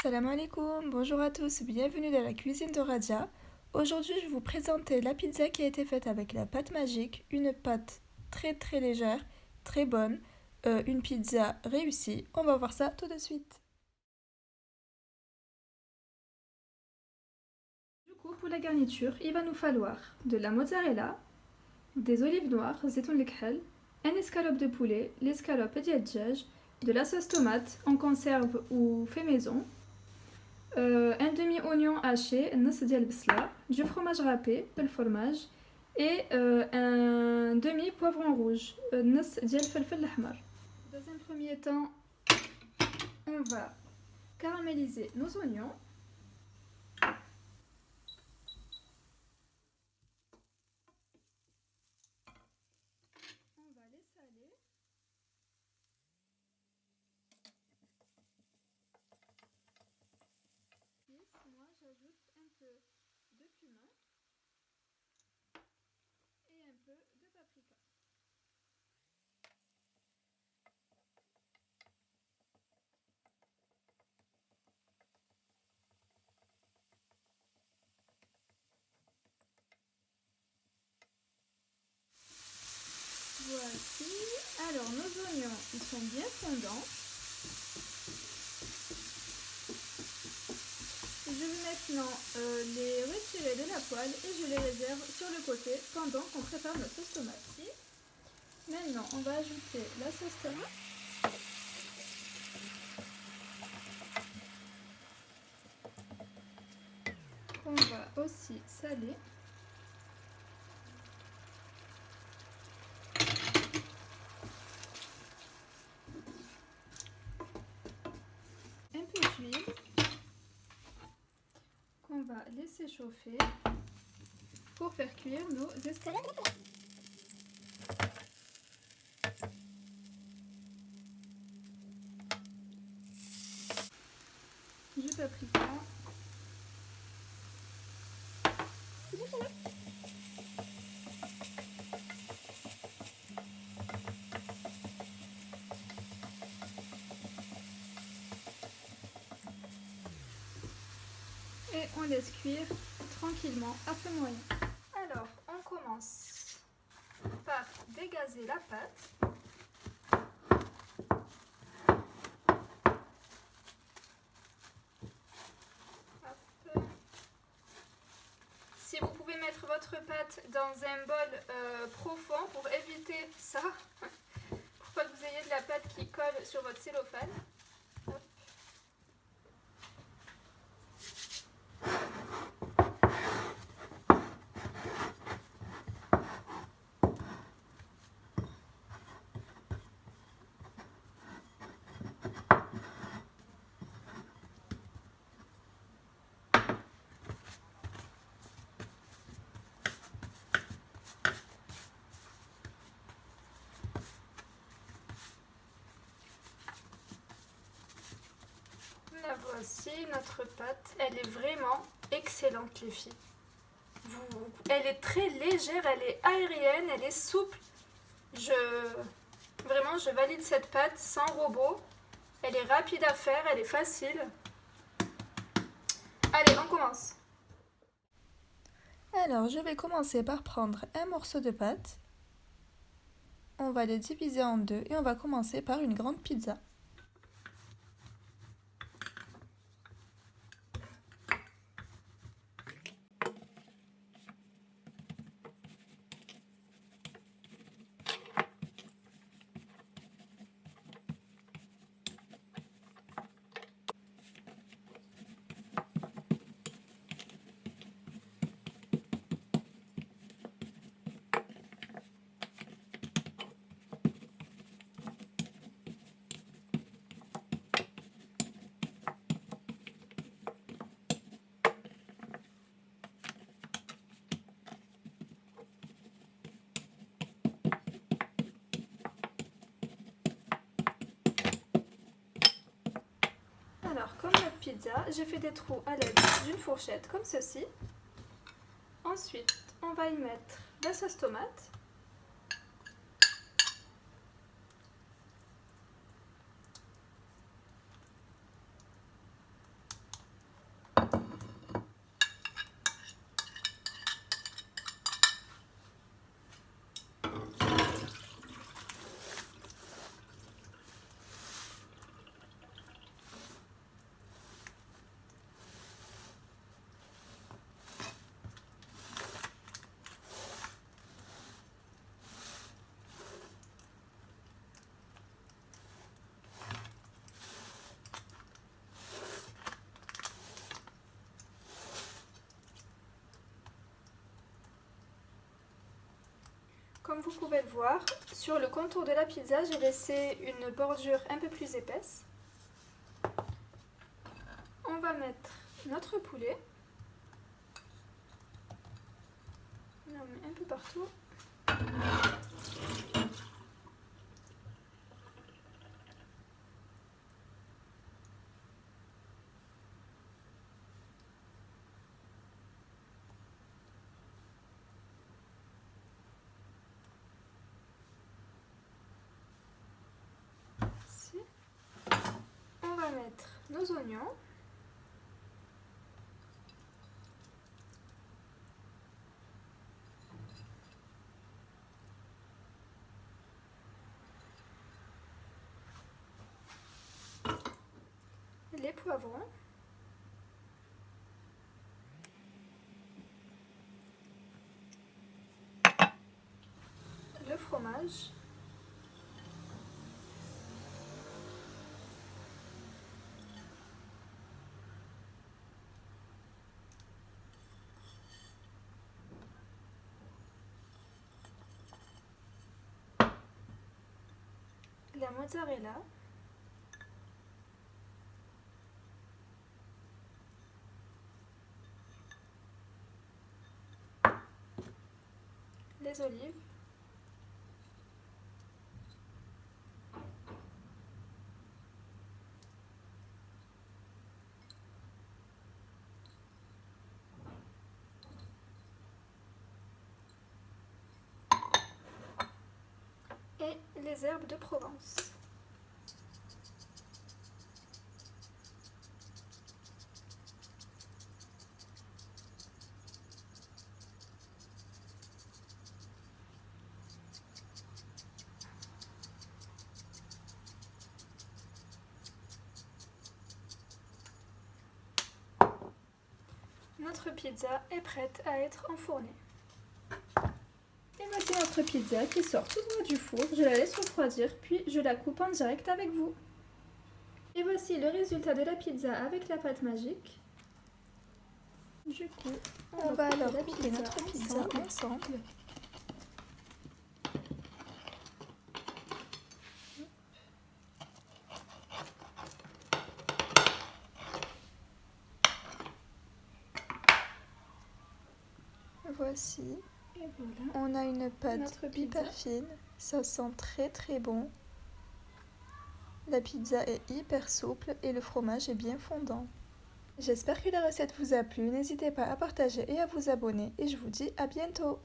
Salam alaikum, bonjour à tous, bienvenue dans la cuisine de Radia. Aujourd'hui, je vais vous présenter la pizza qui a été faite avec la pâte magique, une pâte très légère, très bonne, une pizza réussie. On va voir ça tout de suite. Du coup, pour la garniture, il va nous falloir de la mozzarella, des olives noires, zeytoun l'ekhel, un escalope de poulet, l'escalope ديال الدجاج, de la sauce tomate en conserve ou fait maison, un demi-oignon haché, نص ديال البصلة, du fromage râpé, le fromage, et un demi-poivron rouge, نص ديال الفلفل الأحمر. Dans un premier temps, on va caraméliser nos oignons. On va les saler. Moi, j'ajoute un peu de cumin et un peu de paprika. Voici. Alors, nos oignons, ils sont bien fondants. Je vais maintenant les retirer de la poêle et je les réserve sur le côté pendant qu'on prépare notre sauce tomate. Maintenant, on va ajouter la sauce tomate. On va aussi saler. Un peu d'huile qu'on va laisser chauffer pour faire cuire nos escalopes. Du paprika. Et on laisse cuire tranquillement à feu moyen. Alors, on commence par dégazer la pâte. Hop. Si vous pouvez mettre votre pâte dans un bol profond pour éviter ça, pour pas que vous ayez de la pâte qui colle sur votre cellophane. Hop. La voici, notre pâte. Elle est vraiment excellente, les filles. Elle est très légère, elle est aérienne, elle est souple. Vraiment, je valide cette pâte sans robot. Elle est rapide à faire, elle est facile. Allez, on commence. Alors, je vais commencer par prendre un morceau de pâte. On va le diviser en deux et on va commencer par une grande pizza. Alors, comme notre pizza, j'ai fait des trous à l'aide d'une fourchette comme ceci. Ensuite, on va y mettre la sauce tomate. Comme vous pouvez le voir, sur le contour de la pizza, j'ai laissé une bordure un peu plus épaisse. On va mettre notre poulet. On en met un peu partout. Ici. On va mettre nos oignons. Les poivrons. Le fromage. La mozzarella. Les olives. Et les herbes de Provence. Notre pizza est prête à être enfournée. Et voici notre pizza qui sort tout droit du four. Je la laisse refroidir, puis je la coupe en direct avec vous. Et voici le résultat de la pizza avec la pâte magique. Du coup, on va alors couper notre pizza ensemble. Voici, et voilà. On a une pâte hyper fine, ça sent très très bon. La pizza est hyper souple et le fromage est bien fondant. J'espère que la recette vous a plu, n'hésitez pas à partager et à vous abonner et je vous dis à bientôt.